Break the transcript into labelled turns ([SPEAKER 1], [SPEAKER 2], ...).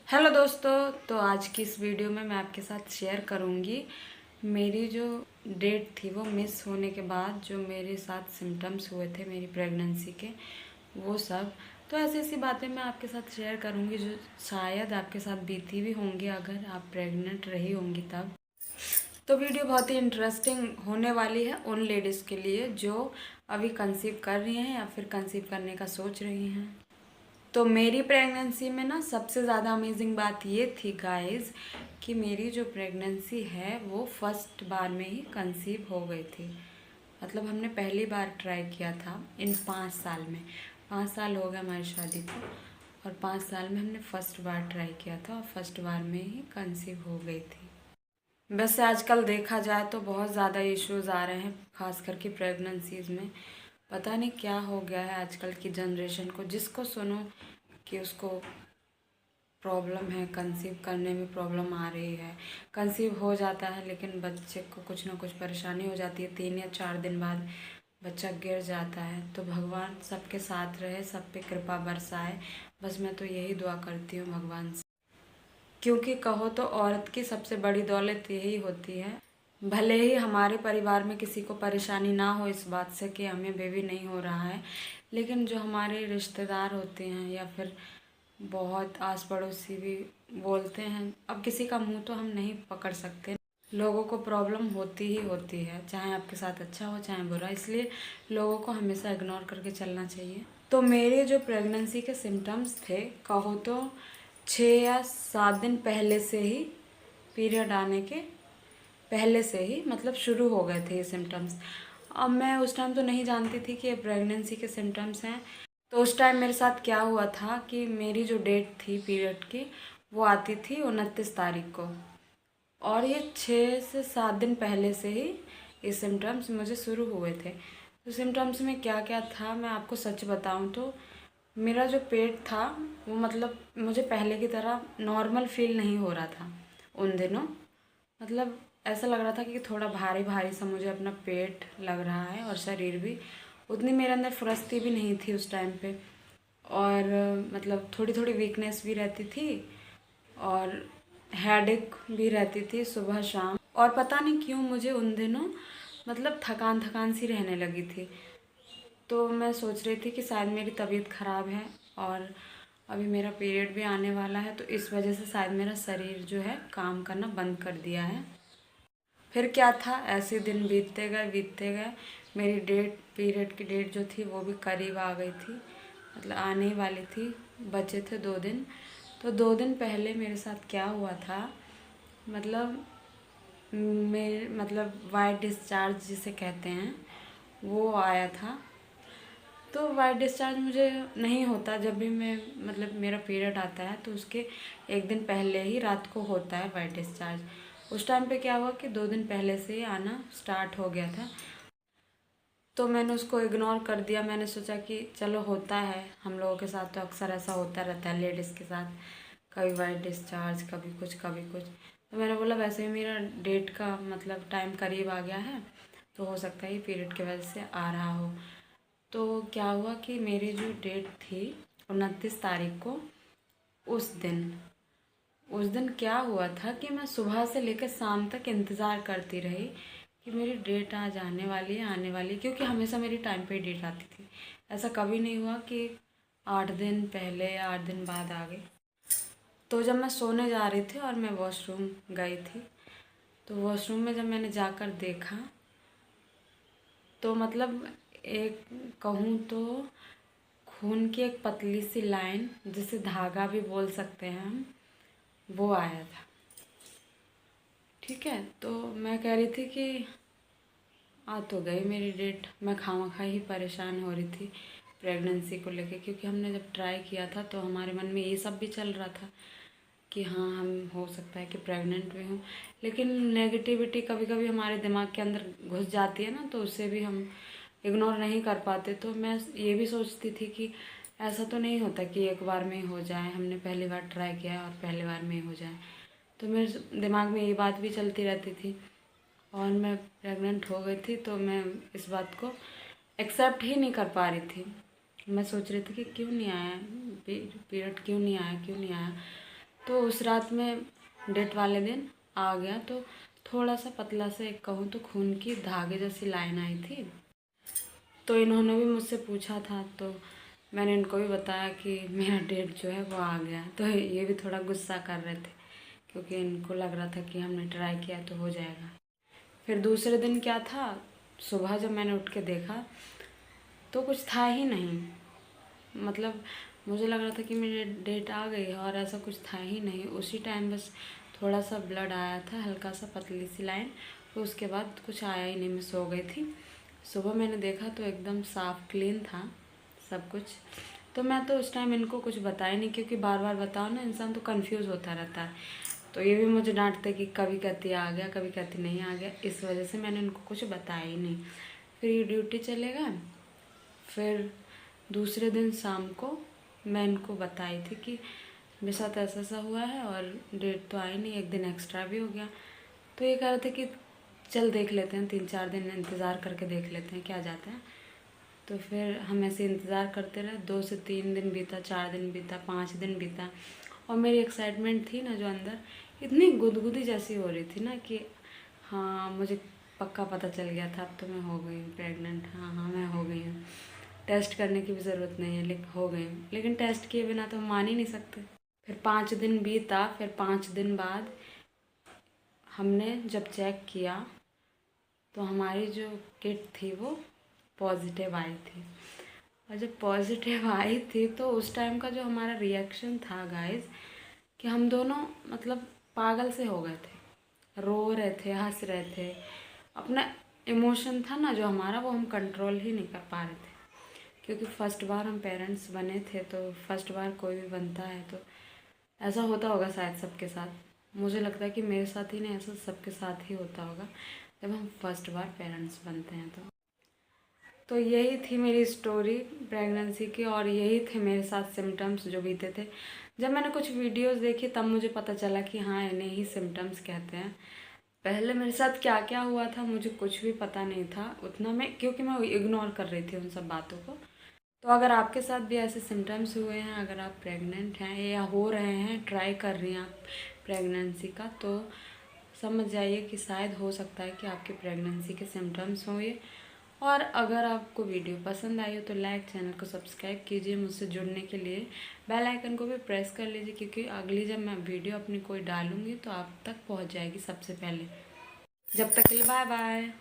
[SPEAKER 1] Hello दोस्तों, तो आज की इस वीडियो में मैं आपके साथ शेयर करूंगी मेरी जो डेट थी वो मिस होने के बाद जो मेरे साथ सिम्टम्स हुए थे मेरी प्रेगनेंसी के, वो सब। तो ऐसी ऐसी बातें मैं आपके साथ शेयर करूंगी जो शायद आपके साथ बीती भी होंगी अगर आप प्रेग्नेंट रही होंगी तब। तो वीडियो बहुत ही इंटरेस्टिंग होने वाली है उन लेडीज़ के लिए जो अभी कंसीव कर रही हैं या फिर कंसीव करने का सोच रही हैं। तो मेरी प्रेगनेंसी में ना सबसे ज़्यादा अमेजिंग बात ये थी गाइस कि मेरी जो प्रेगनेंसी है वो फर्स्ट बार में ही कंसीव हो गई थी। मतलब हमने पहली बार ट्राई किया था इन 5 साल में। 5 साल हो गए हमारी शादी को और 5 साल में हमने फर्स्ट बार ट्राई किया था और फर्स्ट बार में ही कंसीव हो गई थी। वैसे आजकल देखा जाए तो बहुत ज़्यादा इश्यूज़ आ रहे हैं खास करके प्रेगनेंसीज़ में। पता नहीं क्या हो गया है आजकल की जनरेशन को, जिसको सुनो कि उसको प्रॉब्लम है, कंसीव करने में प्रॉब्लम आ रही है। कंसीव हो जाता है लेकिन बच्चे को कुछ ना कुछ परेशानी हो जाती है, 3 या 4 दिन बाद बच्चा गिर जाता है। तो भगवान सबके साथ रहे, सब पे कृपा बरसाए, बस मैं तो यही दुआ करती हूँ भगवान से। क्योंकि कहो तो औरत की सबसे बड़ी दौलत यही होती है। भले ही हमारे परिवार में किसी को परेशानी ना हो इस बात से कि हमें बेबी नहीं हो रहा है, लेकिन जो हमारे रिश्तेदार होते हैं या फिर बहुत आस पड़ोसी भी बोलते हैं। अब किसी का मुंह तो हम नहीं पकड़ सकते, लोगों को प्रॉब्लम होती ही होती है, चाहे आपके साथ अच्छा हो चाहे बुरा, इसलिए लोगों को हमेशा इग्नोर करके चलना चाहिए। तो मेरे जो प्रेगनेंसी के सिम्टम्स थे, कहो तो 6 या 7 दिन पहले से ही, पीरियड आने के पहले से ही मतलब शुरू हो गए थे ये सिम्टम्स। अब मैं उस टाइम तो नहीं जानती थी कि ये प्रेगनेंसी के सिम्टम्स हैं। तो उस टाइम मेरे साथ क्या हुआ था कि मेरी जो डेट थी पीरियड की वो आती थी 29 तारीख को, और ये 6 से 7 दिन पहले से ही ये सिम्टम्स मुझे शुरू हुए थे। तो सिम्टम्स में क्या क्या था मैं आपको सच बताऊं तो मेरा जो पेट था वो मतलब मुझे पहले की तरह नॉर्मल फील नहीं हो रहा था उन दिनों। मतलब ऐसा लग रहा था कि थोड़ा भारी भारी सा मुझे अपना पेट लग रहा है और शरीर भी, उतनी मेरे अंदर फुर्ती भी नहीं थी उस टाइम पे। और मतलब थोड़ी थोड़ी वीकनेस भी रहती थी और हेडेक भी रहती थी सुबह शाम। और पता नहीं क्यों मुझे उन दिनों मतलब थकान थकान सी रहने लगी थी। तो मैं सोच रही थी कि शायद मेरी तबीयत ख़राब है और अभी मेरा पीरियड भी आने वाला है, तो इस वजह से शायद मेरा शरीर जो है काम करना बंद कर दिया है। फिर क्या था, ऐसे दिन बीतते गए, मेरी डेट, पीरियड की डेट जो थी वो भी करीब आ गई थी, मतलब आने ही वाली थी, बचे थे 2 दिन। तो 2 दिन पहले मेरे साथ क्या हुआ था, मतलब मेरे मतलब वाइट डिस्चार्ज जिसे कहते हैं वो आया था। तो वाइट डिस्चार्ज मुझे नहीं होता, जब भी मैं मतलब मेरा पीरियड आता है तो उसके 1 दिन पहले ही रात को होता है वाइट डिस्चार्ज। उस टाइम पे क्या हुआ कि 2 दिन पहले से ही आना स्टार्ट हो गया था। तो मैंने उसको इग्नोर कर दिया। मैंने सोचा कि चलो होता है, हम लोगों के साथ तो अक्सर ऐसा होता रहता है लेडीज़ के साथ, कभी वाइट डिस्चार्ज कभी कुछ कभी कुछ। तो मैंने बोला वैसे ही मेरा डेट का मतलब टाइम करीब आ गया है तो हो सकता है ये पीरियड की वजह से आ रहा हो। तो क्या हुआ कि मेरी जो डेट थी 29 तारीख को, उस दिन उस दिन क्या हुआ था कि मैं सुबह से लेकर शाम तक इंतज़ार करती रही कि मेरी डेट आज आने वाली है आने वाली है, क्योंकि हमेशा मेरी टाइम पे डेट आती थी। ऐसा कभी नहीं हुआ कि 8 दिन पहले या 8 दिन बाद आ गई। तो जब मैं सोने जा रही थी और मैं वॉशरूम गई थी, तो वॉशरूम में जब मैंने जाकर देखा तो मतलब एक कहूँ तो खून की एक पतली सी लाइन, जिसे धागा भी बोल सकते हैं हम, वो आया था। ठीक है, तो मैं कह रही थी कि आ तो गई मेरी डेट। मैं खामखा ही परेशान हो रही थी प्रेगनेंसी को लेके, क्योंकि हमने जब ट्राई किया था तो हमारे मन में ये सब भी चल रहा था कि हाँ हम हो सकता है कि प्रेग्नेंट भी हूँ। लेकिन नेगेटिविटी कभी कभी हमारे दिमाग के अंदर घुस जाती है ना, तो उसे भी हम इग्नोर नहीं कर पाते। तो मैं ये भी सोचती थी कि ऐसा तो नहीं होता कि एक बार में ही हो जाए, हमने पहली बार ट्राई किया है और पहली बार में ही हो जाए। तो मेरे दिमाग में ये बात भी चलती रहती थी और मैं प्रेग्नेंट हो गई थी। तो मैं इस बात को एक्सेप्ट ही नहीं कर पा रही थी। मैं सोच रही थी कि क्यों नहीं आया पीरियड, क्यों नहीं आया क्यों नहीं आया। तो उस रात में डेट वाले दिन आ गया, तो थोड़ा सा पतला से एक कहूँ तो खून की धागे जैसी लाइन आई थी। तो इन्होंने भी मुझसे पूछा था, तो मैंने इनको भी बताया कि मेरा डेट जो है वो आ गया। तो ये भी थोड़ा गुस्सा कर रहे थे, क्योंकि इनको लग रहा था कि हमने ट्राई किया तो हो जाएगा। फिर दूसरे दिन क्या था, सुबह जब मैंने उठ के देखा तो कुछ था ही नहीं। मतलब मुझे लग रहा था कि मेरी डेट आ गई है, और ऐसा कुछ था ही नहीं। उसी टाइम बस थोड़ा सा ब्लड आया था, हल्का सा पतली सी लाइन, तो उसके बाद कुछ आया ही नहीं। मैं सो गई थी। सुबह मैंने देखा तो एकदम साफ क्लीन था सब कुछ। तो मैं तो उस टाइम इनको कुछ बताया नहीं, क्योंकि बार बार बताओ ना, इंसान तो कंफ्यूज होता रहता है। तो ये भी मुझे डांटते कि कभी कहती आ गया, कभी कहती नहीं आ गया। इस वजह से मैंने इनको कुछ बताया ही नहीं। फिर ये ड्यूटी चले गए। फिर दूसरे दिन शाम को मैं इनको बताई थी कि मेरे साथ ऐसा ऐसा हुआ है, और डेट तो आई नहीं, एक दिन एक्स्ट्रा भी हो गया। तो ये कह रहे थे कि चल देख लेते हैं, 3-4 दिन इंतज़ार करके देख लेते हैं क्या जाता है। तो फिर हम ऐसे इंतज़ार करते रहे। 2 से 3 दिन बीता, 4 दिन बीता, 5 दिन बीता, और मेरी एक्साइटमेंट थी ना जो अंदर, इतनी गुदगुदी जैसी हो रही थी ना कि हाँ, मुझे पक्का पता चल गया था अब तो मैं हो गई हूँ प्रेग्नेंट। हाँ हाँ, मैं हो गई हूँ। टेस्ट करने की भी ज़रूरत नहीं है, लेकिन हो गई हूँ। लेकिन टेस्ट किए बिना तो हम मान ही नहीं सकते। फिर 5 दिन बीता। फिर 5 दिन बाद हमने जब चेक किया तो हमारी जो किट थी वो पॉजिटिव आई थी। और जब पॉजिटिव आई थी तो उस टाइम का जो हमारा रिएक्शन था गाइस, कि हम दोनों मतलब पागल से हो गए थे, रो रहे थे, हंस रहे थे। अपना इमोशन था ना जो हमारा, वो हम कंट्रोल ही नहीं कर पा रहे थे। क्योंकि फर्स्ट बार हम पेरेंट्स बने थे, तो फर्स्ट बार कोई भी बनता है तो ऐसा होता होगा शायद सबके साथ। मुझे लगता है कि मेरे साथ ही नहीं, ऐसा सबके साथ ही होता होगा जब हम फर्स्ट बार पेरेंट्स बनते हैं। तो यही थी मेरी स्टोरी प्रेगनेंसी की, और यही थे मेरे साथ सिम्टम्स जो बीते थे। जब मैंने कुछ वीडियोस देखी तब मुझे पता चला कि हाँ, इन्हें ही सिम्टम्स कहते हैं। पहले मेरे साथ क्या क्या हुआ था मुझे कुछ भी पता नहीं था उतना, मैं क्योंकि मैं इग्नोर कर रही थी उन सब बातों को। तो अगर आपके साथ भी ऐसे सिम्टम्स हुए हैं, अगर आप प्रेग्नेंट हैं या हो रहे हैं, ट्राई कर रही हैं आप प्रेगनेंसी का, तो समझ जाइए कि शायद हो सकता है कि आपके प्रेगनेंसी के सिम्टम्स हों ये। और अगर आपको वीडियो पसंद आई हो तो लाइक, चैनल को सब्सक्राइब कीजिए। मुझसे जुड़ने के लिए बेल आइकन को भी प्रेस कर लीजिए, क्योंकि अगली जब मैं वीडियो अपनी कोई डालूँगी तो आप तक पहुंच जाएगी सबसे पहले। जब तक के लिए बाय बाय।